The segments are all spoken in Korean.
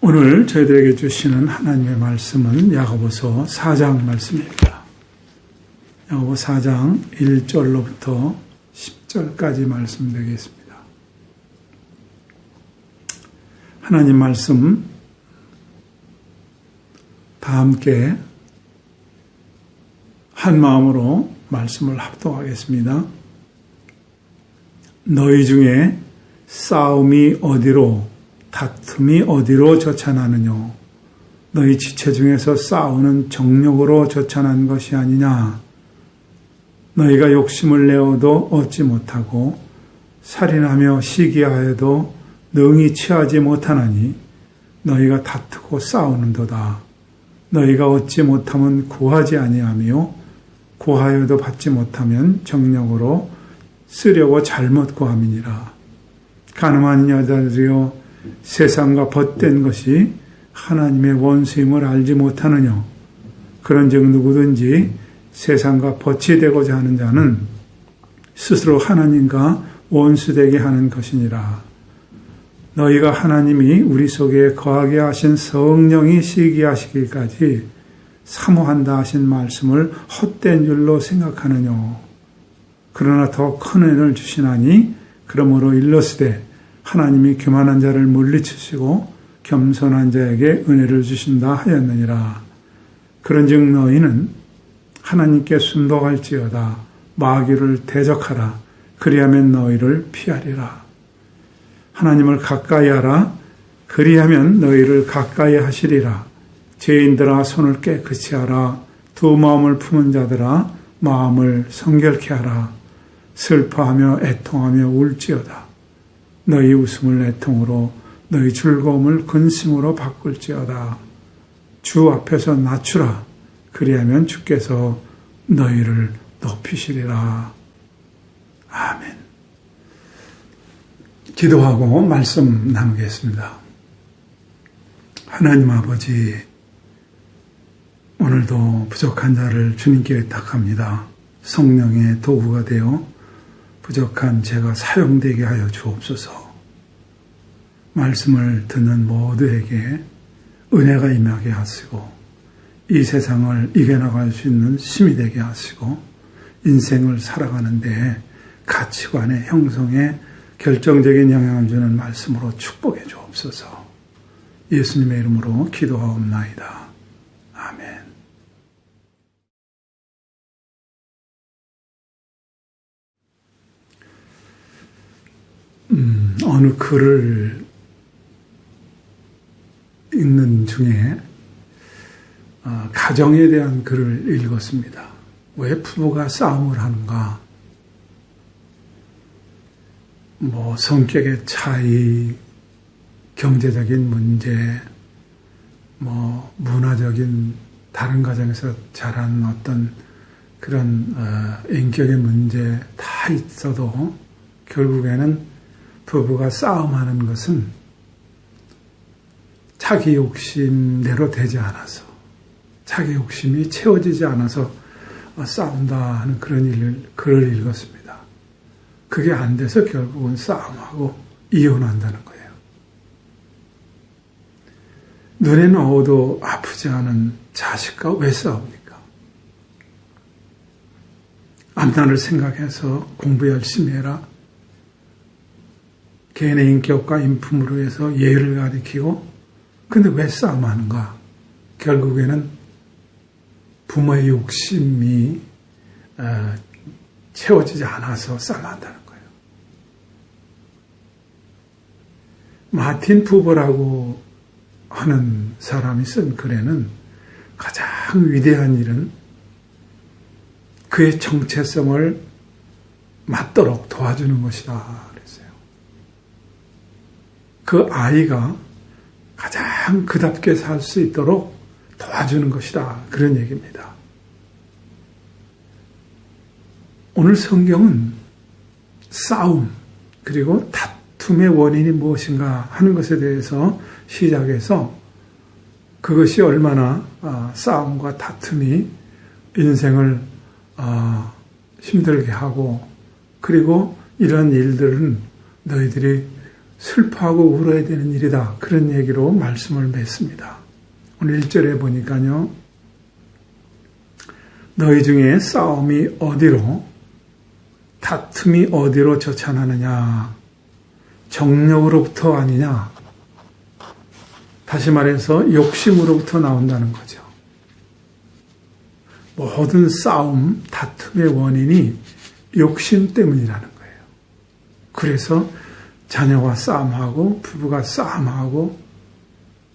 오늘 저희들에게 주시는 하나님의 말씀은 야고보서 4장 말씀입니다. 야고보 4장 1절로부터 10절까지 말씀드리겠습니다. 하나님 말씀 다 함께 한 마음으로 말씀을 합독하겠습니다. 너희 중에 싸움이 어디로 다툼이 어디로 저찬하느뇨? 너희 지체 중에서 싸우는 정욕으로 저찬한 것이 아니냐? 너희가 욕심을 내어도 얻지 못하고 살인하며 시기하여도 능히 취하지 못하나니 너희가 다투고 싸우는도다. 너희가 얻지 못하면 구하지 아니하며 구하여도 받지 못하면 정욕으로 쓰려고 잘못 구함이니라. 가늠한 여자들이여 세상과 벗된 것이 하나님의 원수임을 알지 못하느뇨? 그런즉 누구든지 세상과 벗이 되고자 하는 자는 스스로 하나님과 원수되게 하는 것이니라. 너희가 하나님이 우리 속에 거하게 하신 성령이 시기하시기까지 사모한다 하신 말씀을 헛된 줄로 생각하느뇨? 그러나 더 큰 은혜를 주시나니 그러므로 일러스되 하나님이 교만한 자를 물리치시고 겸손한 자에게 은혜를 주신다 하였느니라. 그런즉 너희는 하나님께 순복할지어다. 마귀를 대적하라. 그리하면 너희를 피하리라. 하나님을 가까이 하라. 그리하면 너희를 가까이 하시리라. 죄인들아 손을 깨끗이 하라. 두 마음을 품은 자들아 마음을 성결케 하라. 슬퍼하며 애통하며 울지어다. 너희 웃음을 애통으로 너희 즐거움을 근심으로 바꿀지어다. 주 앞에서 낮추라. 그리하면 주께서 너희를 높이시리라. 아멘. 기도하고 말씀 나누겠습니다. 하나님 아버지, 오늘도 부족한 자를 주님께 의탁합니다. 성령의 도구가 되어 부족한 제가 사용되게 하여 주옵소서. 말씀을 듣는 모두에게 은혜가 임하게 하시고 이 세상을 이겨나갈 수 있는 힘이 되게 하시고 인생을 살아가는데 가치관의 형성에 결정적인 영향을 주는 말씀으로 축복해 주옵소서. 예수님의 이름으로 기도하옵나이다. 아멘. 어느 글을 읽는 중에 가정에 대한 글을 읽었습니다. 왜 부부가 싸움을 하는가? 성격의 차이, 경제적인 문제, 문화적인 다른 가정에서 자란 어떤 그런 인격의 문제 다 있어도 결국에는 부부가 싸움하는 것은 자기 욕심대로 되지 않아서, 자기 욕심이 채워지지 않아서 싸운다 하는 그런 글을 읽었습니다. 그게 안 돼서 결국은 싸움하고 이혼한다는 거예요. 눈에 넣어도 아프지 않은 자식과 왜 싸웁니까? 앞날을 생각해서 공부 열심히 해라. 개인의 인격과 인품으로 해서 예를 가리키고, 근데 왜 싸움하는가? 결국에는 부모의 욕심이 채워지지 않아서 싸움한다는 거예요. 마틴 부버라고 하는 사람이 쓴 글에는 가장 위대한 일은 그의 정체성을 맞도록 도와주는 것이다. 그 아이가 가장 그답게 살 수 있도록 도와주는 것이다. 그런 얘기입니다. 오늘 성경은 싸움 그리고 다툼의 원인이 무엇인가 하는 것에 대해서 시작해서 그것이 얼마나 싸움과 다툼이 인생을 힘들게 하고, 그리고 이런 일들은 너희들이 슬퍼하고 울어야 되는 일이다. 그런 얘기로 말씀을 맺습니다. 오늘 1절에 보니까요. 너희 중에 싸움이 어디로, 다툼이 어디로 저찬하느냐. 정욕으로부터 아니냐. 다시 말해서 욕심으로부터 나온다는 거죠. 모든 싸움, 다툼의 원인이 욕심 때문이라는 거예요. 그래서 자녀가 싸움하고 부부가 싸움하고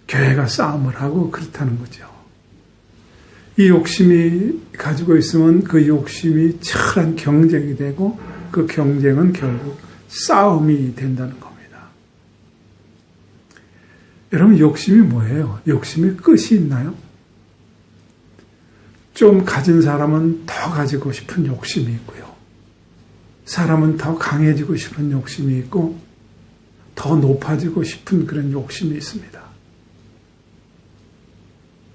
교회가 싸움을 하고 그렇다는 거죠. 이 욕심이 가지고 있으면 그 욕심이 치열한 경쟁이 되고 그 경쟁은 결국 싸움이 된다는 겁니다. 여러분, 욕심이 뭐예요? 욕심의 끝이 있나요? 좀 가진 사람은 더 가지고 싶은 욕심이 있고요. 사람은 더 강해지고 싶은 욕심이 있고 더 높아지고 싶은 그런 욕심이 있습니다.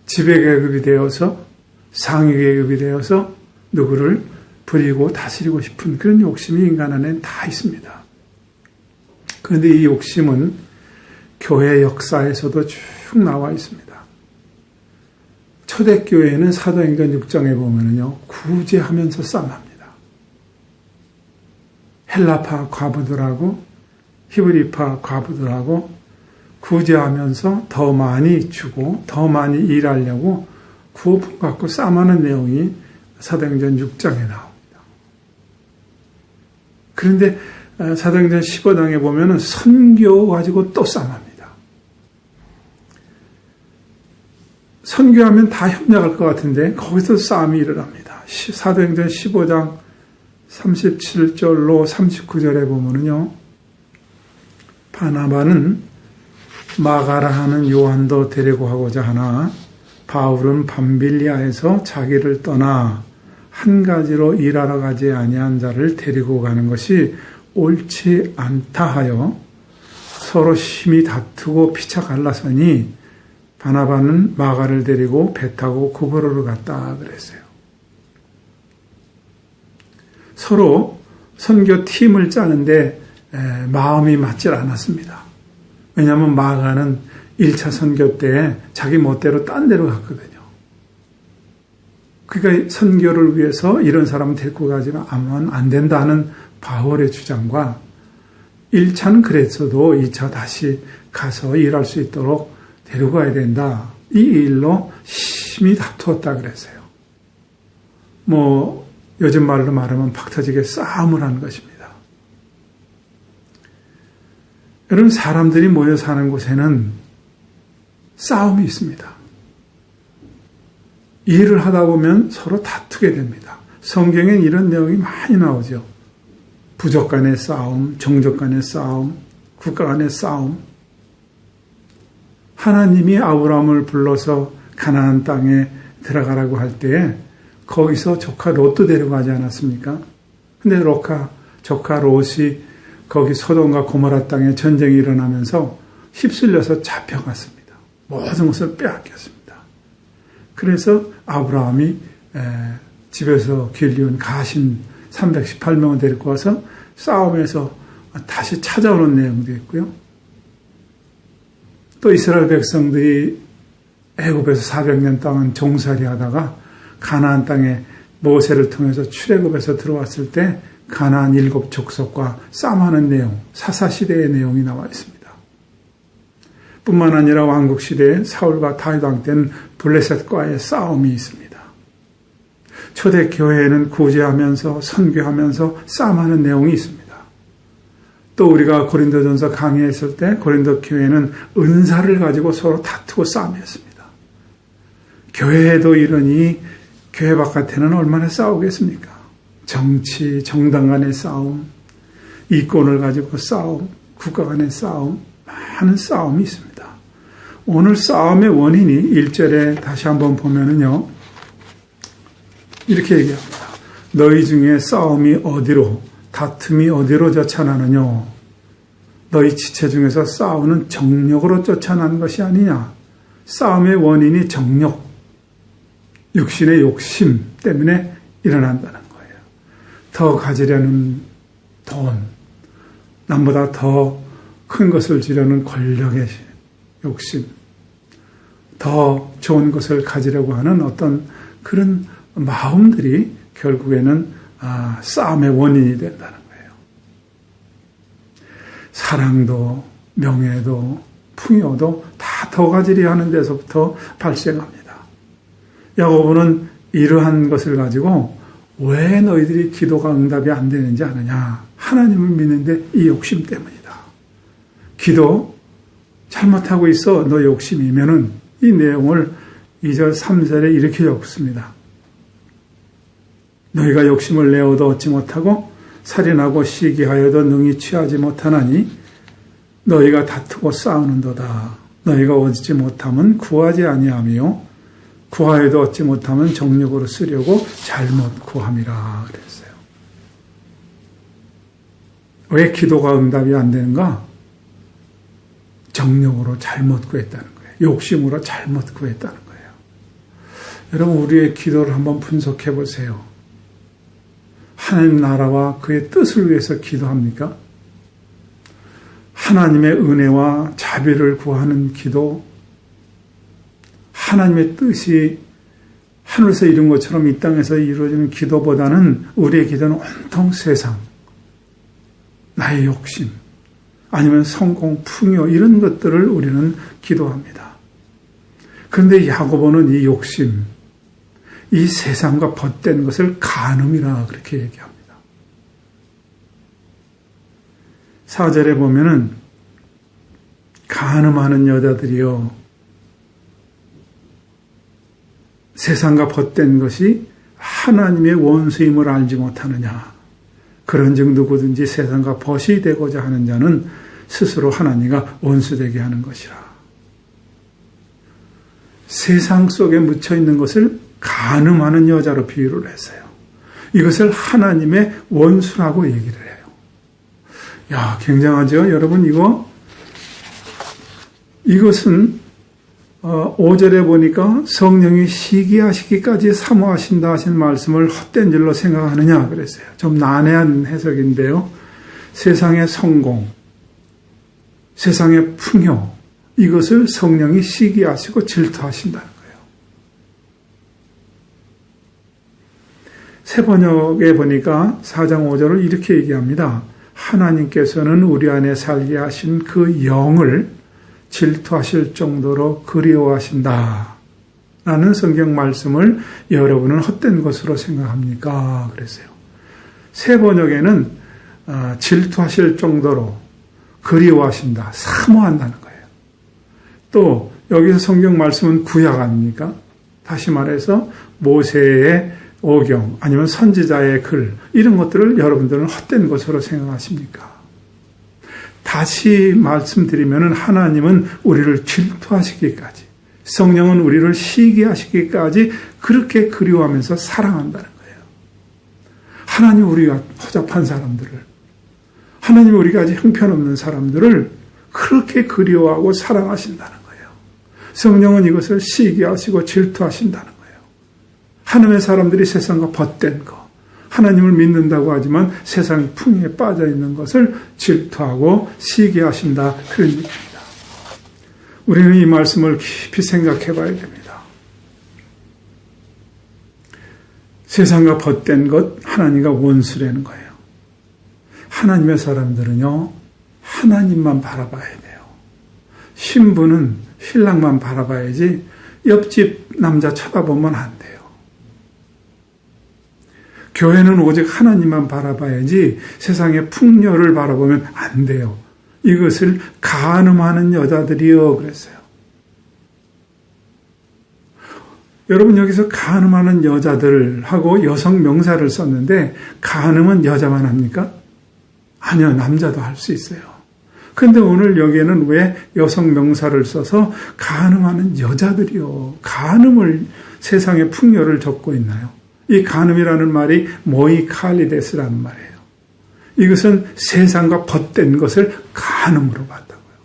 지배계급이 되어서 상위계급이 되어서 누구를 부리고 다스리고 싶은 그런 욕심이 인간 안에는 다 있습니다. 그런데 이 욕심은 교회 역사에서도 쭉 나와 있습니다. 초대교회는 사도행전 6장에 보면은요, 구제하면서 싸움합니다. 헬라파 과부들하고 히브리파 과부들하고 구제하면서 더 많이 주고 더 많이 일하려고 구호품 갖고 싸움하는 내용이 사도행전 6장에 나옵니다. 그런데 사도행전 15장에 보면은 선교 가지고 또 싸움합니다. 선교하면 다 협력할 것 같은데 거기서 싸움이 일어납니다. 사도행전 15장 37절로 39절에 보면은요, 바나바는 마가라 하는 요한도 데리고 가고자 하나 바울은 밤빌리아에서 자기를 떠나 한 가지로 일하러 가지 아니한 자를 데리고 가는 것이 옳지 않다 하여 서로 심히 다투고 피차 갈라서니 바나바는 마가를 데리고 배 타고 구브로로 갔다 그랬어요. 서로 선교팀을 짜는데 마음이 맞질 않았습니다. 왜냐하면 마가는 1차 선교 때 자기 멋대로 딴 데로 갔거든요. 그러니까 선교를 위해서 이런 사람을 데리고 가지는 안 된다는 바울의 주장과 1차는 그랬어도 2차 다시 가서 일할 수 있도록 데리고 가야 된다. 이 일로 심히 다투었다 그랬어요. 요즘 말로 말하면 팍터지게 싸움을 한 것입니다. 여러분, 사람들이 모여 사는 곳에는 싸움이 있습니다. 일을 하다 보면 서로 다투게 됩니다. 성경엔 이런 내용이 많이 나오죠. 부족 간의 싸움, 종족 간의 싸움, 국가 간의 싸움. 하나님이 아브라함을 불러서 가나안 땅에 들어가라고 할 때에 거기서 조카 롯도 데려가지 않았습니까? 근데 조카 롯이 거기 소돔과 고모라 땅에 전쟁이 일어나면서 휩쓸려서 잡혀갔습니다. 모든 것을 빼앗겼습니다. 그래서 아브라함이 집에서 길리운 가신 318명을 데리고 와서 싸움에서 다시 찾아오는 내용도 있고요. 또 이스라엘 백성들이 애굽에서 400년 동안 종살이 하다가 가나안 땅에 모세를 통해서 출애굽에서 들어왔을 때 가나안 7 족속과 싸움하는 내용, 사사시대의 내용이 나와 있습니다. 뿐만 아니라 왕국시대에 사울과 다윗 왕 때는 블레셋과의 싸움이 있습니다. 초대교회에는 구제하면서 선교하면서 싸움하는 내용이 있습니다. 또 우리가 고린도전서 강의했을 때 고린도 교회는 은사를 가지고 서로 다투고 싸움했습니다. 교회에도 이러니 교회 바깥에는 얼마나 싸우겠습니까? 정치, 정당 간의 싸움, 이권을 가지고 싸움, 국가 간의 싸움, 많은 싸움이 있습니다. 오늘 싸움의 원인이 1절에 다시 한번 보면은요, 이렇게 얘기합니다. 너희 중에 싸움이 어디로, 다툼이 어디로 쫓아나느냐? 너희 지체 중에서 싸우는 정욕으로 쫓아난 것이 아니냐? 싸움의 원인이 정욕, 육신의 욕심 때문에 일어난다는 거예요. 더 가지려는 돈, 남보다 더 큰 것을 지려는 권력의 욕심, 더 좋은 것을 가지려고 하는 어떤 그런 마음들이 결국에는 싸움의 원인이 된다는 거예요. 사랑도 명예도 풍요도 다 더 가지려 하는 데서부터 발생합니다. 야고보는 이러한 것을 가지고 왜 너희들이 기도가 응답이 안 되는지 아느냐? 하나님을 믿는데 이 욕심 때문이다. 기도 잘못하고 있어 너 욕심이면은 이 내용을 2절 3절에 이렇게 적습니다. 너희가 욕심을 내어도 얻지 못하고 살인하고 시기하여도 능히 취하지 못하나니 너희가 다투고 싸우는도다. 너희가 얻지 못하면 구하지 아니하며 구하여도 얻지 못하면 정욕으로 쓰려고 잘못 구함이라 그랬어요. 왜 기도가 응답이 안 되는가? 정욕으로 잘못 구했다는 거예요. 욕심으로 잘못 구했다는 거예요. 여러분 우리의 기도를 한번 분석해 보세요. 하나님 나라와 그의 뜻을 위해서 기도합니까? 하나님의 은혜와 자비를 구하는 기도, 하나님의 뜻이 하늘에서 이룬 것처럼 이 땅에서 이루어지는 기도보다는 우리의 기도는 온통 세상, 나의 욕심, 아니면 성공, 풍요 이런 것들을 우리는 기도합니다. 그런데 야고보는 이 욕심, 이 세상과 벗된 것을 간음이라 그렇게 얘기합니다. 4절에 보면은 간음하는 여자들이요 세상과 벗된 것이 하나님의 원수임을 알지 못하느냐. 그런즉 누구든지 세상과 벗이 되고자 하는 자는 스스로 하나님과 원수되게 하는 것이라. 세상 속에 묻혀 있는 것을 간음하는 여자로 비유를 했어요. 이것을 하나님의 원수라고 얘기를 해요. 야, 굉장하죠? 여러분, 이것은 5절에 보니까 성령이 시기하시기까지 사모하신다 하신 말씀을 헛된 줄로 생각하느냐 그랬어요. 좀 난해한 해석인데요. 세상의 성공, 세상의 풍요, 이것을 성령이 시기하시고 질투하신다는 거예요. 새 번역에 보니까 4장 5절을 이렇게 얘기합니다. 하나님께서는 우리 안에 살게 하신 그 영을 질투하실 정도로 그리워하신다. 라는 성경 말씀을 여러분은 헛된 것으로 생각합니까? 그랬어요. 새 번역에는 질투하실 정도로 그리워하신다. 사모한다는 거예요. 또 여기서 성경 말씀은 구약 아닙니까? 다시 말해서 모세의 오경 아니면 선지자의 글 이런 것들을 여러분들은 헛된 것으로 생각하십니까? 다시 말씀드리면 하나님은 우리를 질투하시기까지 성령은 우리를 시기하시기까지 그렇게 그리워하면서 사랑한다는 거예요. 하나님 우리가 허접한 사람들을 하나님 우리가 아직 형편없는 사람들을 그렇게 그리워하고 사랑하신다는 거예요. 성령은 이것을 시기하시고 질투하신다는 거예요. 하나님의 사람들이 세상과 벗된 것 하나님을 믿는다고 하지만 세상 풍요에 빠져 있는 것을 질투하고 시기하신다. 그런 얘기입니다. 우리는 이 말씀을 깊이 생각해 봐야 됩니다. 세상과 벗된 것 하나님과 원수라는 거예요. 하나님의 사람들은요. 하나님만 바라봐야 돼요. 신부는 신랑만 바라봐야지 옆집 남자 쳐다보면 안 돼요. 교회는 오직 하나님만 바라봐야지 세상의 풍요를 바라보면 안 돼요. 이것을 간음하는 여자들이요 그랬어요. 여러분 여기서 간음하는 여자들하고 여성 명사를 썼는데 간음은 여자만 합니까? 아니요. 남자도 할 수 있어요. 그런데 오늘 여기에는 왜 여성 명사를 써서 간음하는 여자들이요. 간음을 세상의 풍요를 적고 있나요? 이 간음이라는 말이 모이칼리데스라는 말이에요. 이것은 세상과 벗된 것을 간음으로 봤다고요.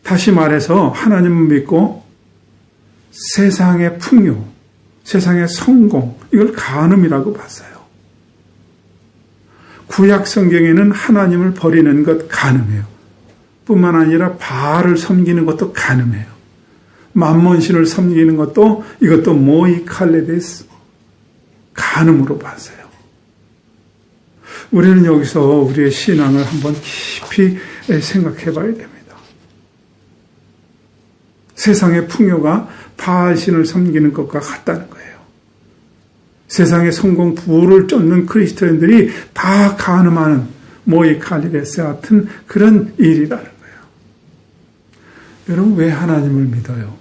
다시 말해서 하나님을 믿고 세상의 풍요, 세상의 성공 이걸 간음이라고 봤어요. 구약 성경에는 하나님을 버리는 것 간음해요. 뿐만 아니라 바알을 섬기는 것도 간음해요. 만몬신을 섬기는 것도 이것도 모이 칼레데스 간음으로 봤어요. 우리는 여기서 우리의 신앙을 한번 깊이 생각해 봐야 됩니다. 세상의 풍요가 바알신을 섬기는 것과 같다는 거예요. 세상의 성공 부를 쫓는 그리스도인들이 다 간음하는 모이 칼레데스 같은 그런 일이라는 거예요. 여러분, 왜 하나님을 믿어요?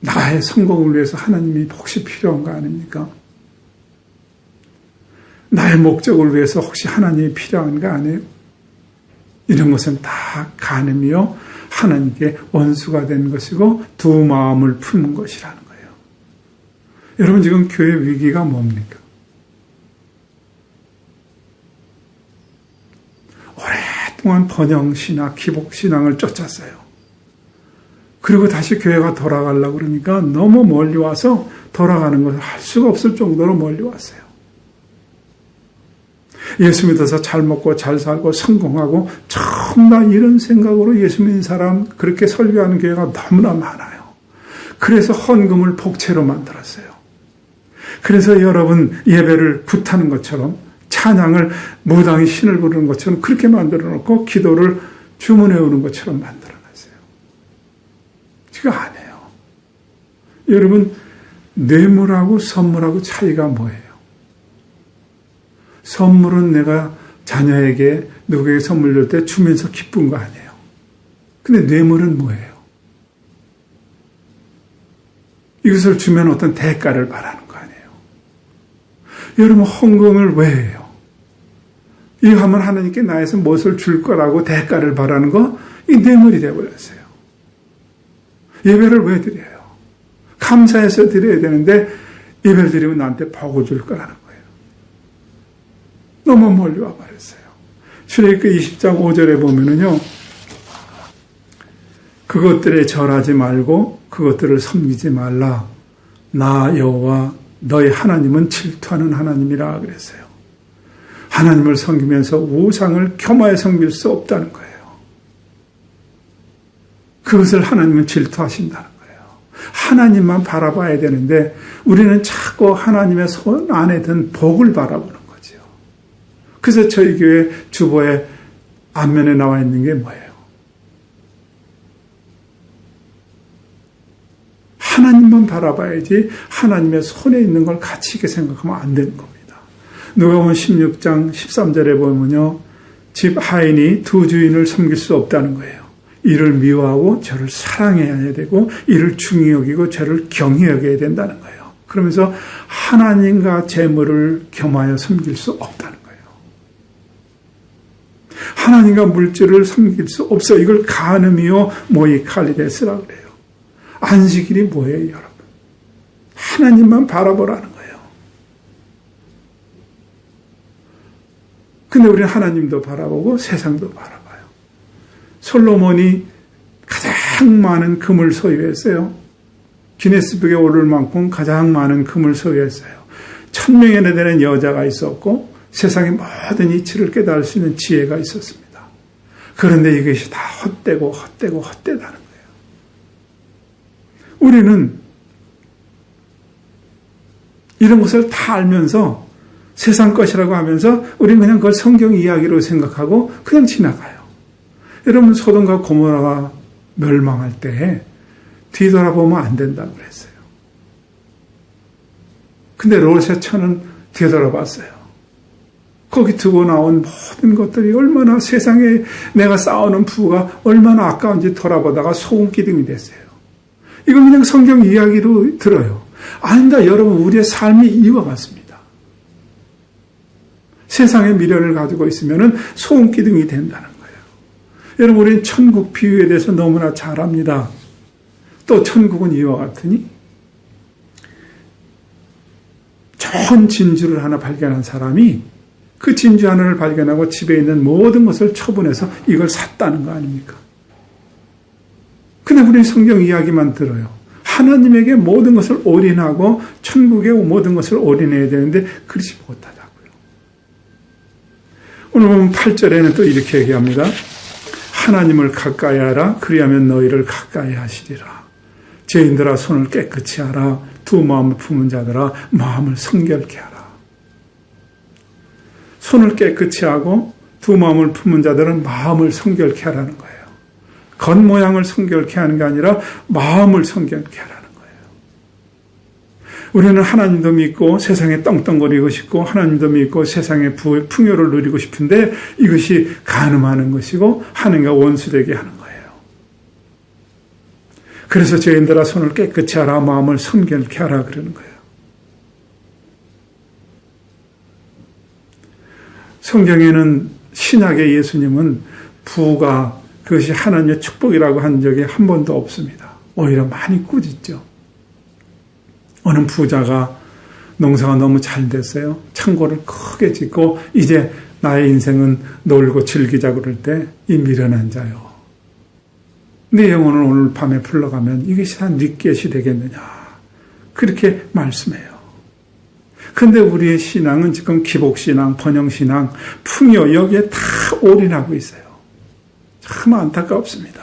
나의 성공을 위해서 하나님이 혹시 필요한 거 아닙니까? 나의 목적을 위해서 혹시 하나님이 필요한 거 아니에요? 이런 것은 다 간음이요, 하나님께 원수가 된 것이고 두 마음을 품은 것이라는 거예요. 여러분, 지금 교회 위기가 뭡니까? 오랫동안 번영신학, 기복신앙을 쫓았어요. 그리고 다시 교회가 돌아가려고 그러니까 너무 멀리 와서 돌아가는 것을 할 수가 없을 정도로 멀리 왔어요. 예수 믿어서 잘 먹고 잘 살고 성공하고 참나 이런 생각으로 예수 믿는 사람 그렇게 설교하는 교회가 너무나 많아요. 그래서 헌금을 복채로 만들었어요. 그래서 여러분 예배를 굿하는 것처럼 찬양을 무당이 신을 부르는 것처럼 그렇게 만들어 놓고 기도를 주문해 오는 것처럼 만들어 놨어요. 지금 안 해요. 여러분, 뇌물하고 선물하고 차이가 뭐예요? 선물은 내가 자녀에게 누구에게 선물 줄 때 주면서 기쁜 거 아니에요. 근데 뇌물은 뭐예요? 이것을 주면 어떤 대가를 바라는 거 아니에요. 여러분, 헌금을 왜 해요? 이거 하면 하나님께 나에서 무엇을 줄 거라고 대가를 바라는 거, 이 뇌물이 되어버렸어요. 예배를 왜 드려요? 감사해서 드려야 되는데 예배를 드리면 나한테 복을 줄 거라는 거예요. 너무 멀리 와버렸어요. 출애굽기 20장 5절에 보면은요, 그것들에 절하지 말고 그것들을 섬기지 말라. 나 여호와 너희 하나님은 질투하는 하나님이라 그랬어요. 하나님을 섬기면서 우상을 겸하여 섬길 수 없다는 거예요. 그것을 하나님은 질투하신다는 거예요. 하나님만 바라봐야 되는데 우리는 자꾸 하나님의 손 안에 든 복을 바라보는 거죠. 그래서 저희 교회 주보에 앞면에 나와 있는 게 뭐예요? 하나님만 바라봐야지 하나님의 손에 있는 걸 가치 있게 생각하면 안 되는 겁니다. 누가복음 16장 13절에 보면요, 집 하인이 두 주인을 섬길 수 없다는 거예요. 이를 미워하고 저를 사랑해야 되고 이를 중히 여기고 저를 경히 여겨야 된다는 거예요. 그러면서 하나님과 재물을 겸하여 섬길 수 없다는 거예요. 하나님과 물질을 섬길 수 없어. 이걸 간음이요 모이 칼리데스라고 그래요. 안식일이 뭐예요, 여러분? 하나님만 바라보라는 거예요. 근데 우리는 하나님도 바라보고 세상도 바라봐요. 솔로몬이 가장 많은 금을 소유했어요. 기네스북에 오를 만큼 가장 많은 금을 소유했어요. 1000명이나 되는 여자가 있었고 세상의 모든 이치를 깨달을 수 있는 지혜가 있었습니다. 그런데 이것이 다 헛되고 헛되다는 거예요. 우리는 이런 것을 다 알면서 세상 것이라고 하면서 우리는 그냥 그걸 성경 이야기로 생각하고 그냥 지나가요. 여러분, 소돔과 고모라가 멸망할 때 뒤돌아보면 안 된다고 그랬어요. 근데 롯의 처는 뒤돌아봤어요. 거기 두고 나온 모든 것들이 얼마나 세상에 내가 쌓아놓은 부가 얼마나 아까운지 돌아보다가 소금기둥이 됐어요. 이건 그냥 성경 이야기로 들어요. 아닙니다. 여러분, 우리의 삶이 이와 같습니다. 세상의 미련을 가지고 있으면 소금기둥이 된다는 거예요. 여러분, 우리는 천국 비유에 대해서 너무나 잘 압니다. 또 천국은 이와 같으니 좋은 진주를 하나 발견한 사람이 그 진주 하나를 발견하고 집에 있는 모든 것을 처분해서 이걸 샀다는 거 아닙니까? 근데 우리는 성경 이야기만 들어요. 하나님에게 모든 것을 올인하고 천국의 모든 것을 올인해야 되는데 그렇지 못하다고요. 오늘 보면 8절에는 또 이렇게 얘기합니다. 하나님을 가까이 하라. 그리하면 너희를 가까이 하시리라. 죄인들아 손을 깨끗이 하라. 두 마음을 품은 자들아 마음을 성결케 하라. 손을 깨끗이 하고 두 마음을 품은 자들은 마음을 성결케 하라는 거예요. 겉모양을 성결케 하는 게 아니라 마음을 성결케 하라는 거예요. 우리는 하나님도 믿고 세상에 떵떵거리고 싶고 하나님도 믿고 세상의 풍요를 누리고 싶은데 이것이 간음하는 것이고 하나님과 원수되게 하는 거예요. 그래서 죄인들아 손을 깨끗이 하라. 마음을 성결케 하라 그러는 거예요. 성경에는 신약의 예수님은 부가 그것이 하나님의 축복이라고 한 적이 한 번도 없습니다. 오히려 많이 꾸짖죠. 어느 부자가 농사가 너무 잘 됐어요. 창고를 크게 짓고 이제 나의 인생은 놀고 즐기자 그럴 때 이 미련한 자요. 네 영혼을 오늘 밤에 불러가면 이것이 다 네 것이 되겠느냐. 그렇게 말씀해요. 그런데 우리의 신앙은 지금 기복신앙, 번영신앙, 풍요 여기에 다 올인하고 있어요. 참 안타깝습니다.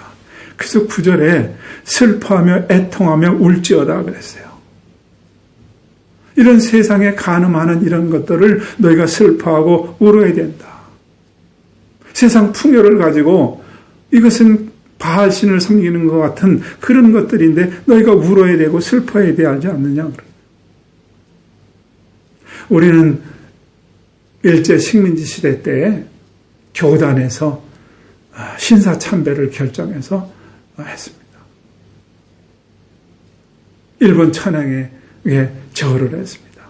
그래서 9절에 슬퍼하며 애통하며 울지어다 그랬어요. 이런 세상에 간음하는 이런 것들을 너희가 슬퍼하고 울어야 된다. 세상 풍요를 가지고 이것은 바알신을 섬기는 것 같은 그런 것들인데 너희가 울어야 되고 슬퍼해야 되지 않느냐. 우리는 일제 식민지 시대 때 교단에서 신사참배를 결정해서 했습니다. 일본 천황에 절을 했습니다.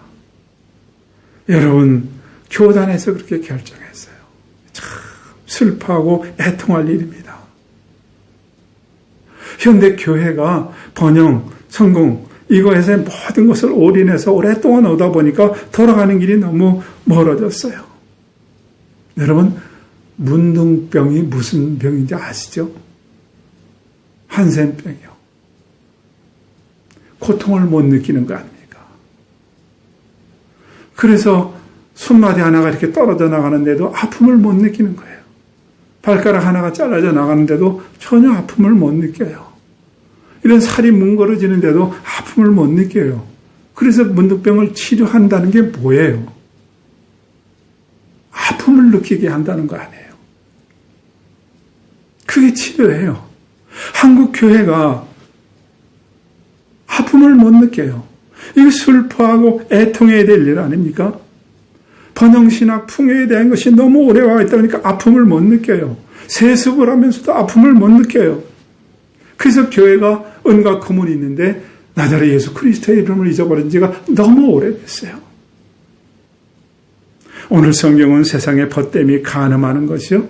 여러분 교단에서 그렇게 결정했어요. 참 슬퍼하고 애통할 일입니다. 현대 교회가 번영, 성공 이거에서 모든 것을 올인해서 오랫동안 오다 보니까 돌아가는 길이 너무 멀어졌어요. 여러분 문둥병이 무슨 병인지 아시죠? 한센병이요. 고통을 못 느끼는 거 아닙니까? 그래서 손마디 하나가 이렇게 떨어져 나가는데도 아픔을 못 느끼는 거예요. 발가락 하나가 잘라져 나가는데도 전혀 아픔을 못 느껴요. 이런 살이 뭉그러지는데도 아픔을 못 느껴요. 그래서 문둥병을 치료한다는 게 뭐예요? 아픔을 느끼게 한다는 거 아니에요. 그게 치료예요. 한국 교회가 아픔을 못 느껴요. 이거 슬퍼하고 애통해야 될 일 아닙니까? 번영신학 풍요에 대한 것이 너무 오래 와 있다 보니까 아픔을 못 느껴요. 세습을 하면서도 아픔을 못 느껴요. 그래서 교회가 은과 금은 있는데 나자렛 예수 그리스도의 이름을 잊어버린 지가 너무 오래됐어요. 오늘 성경은 세상의 벗됨이 간음하는 것이요.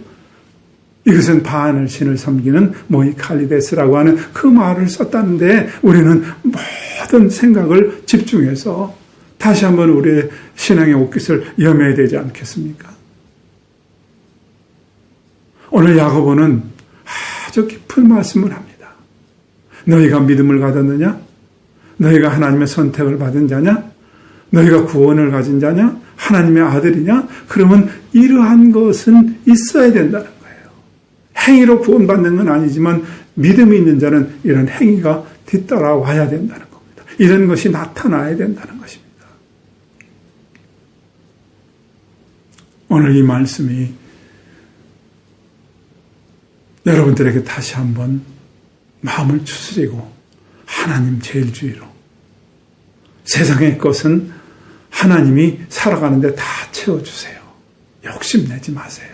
이것은 바알 신을 섬기는 모이칼리데스라고 하는 그 말을 썼다는데 우리는 모든 생각을 집중해서 다시 한번 우리의 신앙의 옷깃을 염해야 되지 않겠습니까? 오늘 야고보는 아주 깊은 말씀을 합니다. 너희가 믿음을 가졌느냐? 너희가 하나님의 선택을 받은 자냐? 너희가 구원을 가진 자냐? 하나님의 아들이냐? 그러면 이러한 것은 있어야 된다는 거예요. 행위로 구원받는 건 아니지만 믿음이 있는 자는 이런 행위가 뒤따라와야 된다는 겁니다. 이런 것이 나타나야 된다는 것입니다. 오늘 이 말씀이 여러분들에게 다시 한번 마음을 추스리고 하나님 제일주의로 세상의 것은 하나님이 살아가는데 다 채워주세요. 욕심내지 마세요.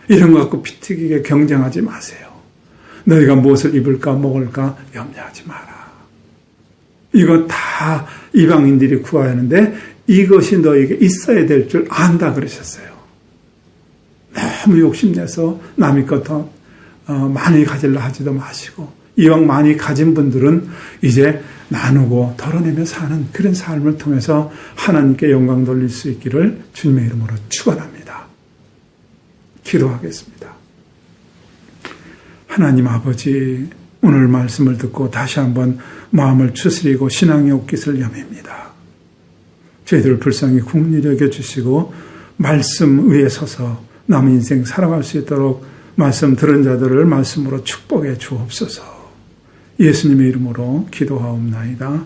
이런 거 갖고 피튀기게 경쟁하지 마세요. 너희가 무엇을 입을까 먹을까 염려하지 마라. 이거 다 이방인들이 구해야 하는데 이것이 너에게 있어야 될 줄 안다 그러셨어요. 너무 욕심내서 남의 것 더 많이 가지려 하지도 마시고 이왕 많이 가진 분들은 이제 나누고 덜어내며 사는 그런 삶을 통해서 하나님께 영광 돌릴 수 있기를 주님의 이름으로 축원합니다. 기도하겠습니다. 하나님 아버지, 오늘 말씀을 듣고 다시 한번 마음을 추스리고 신앙의 옷깃을 여밉니다. 저희들 불쌍히 긍휼히 여겨 주시고 말씀 위에 서서 남은 인생 살아갈 수 있도록 말씀 들은 자들을 말씀으로 축복해 주옵소서. 예수님의 이름으로 기도하옵나이다.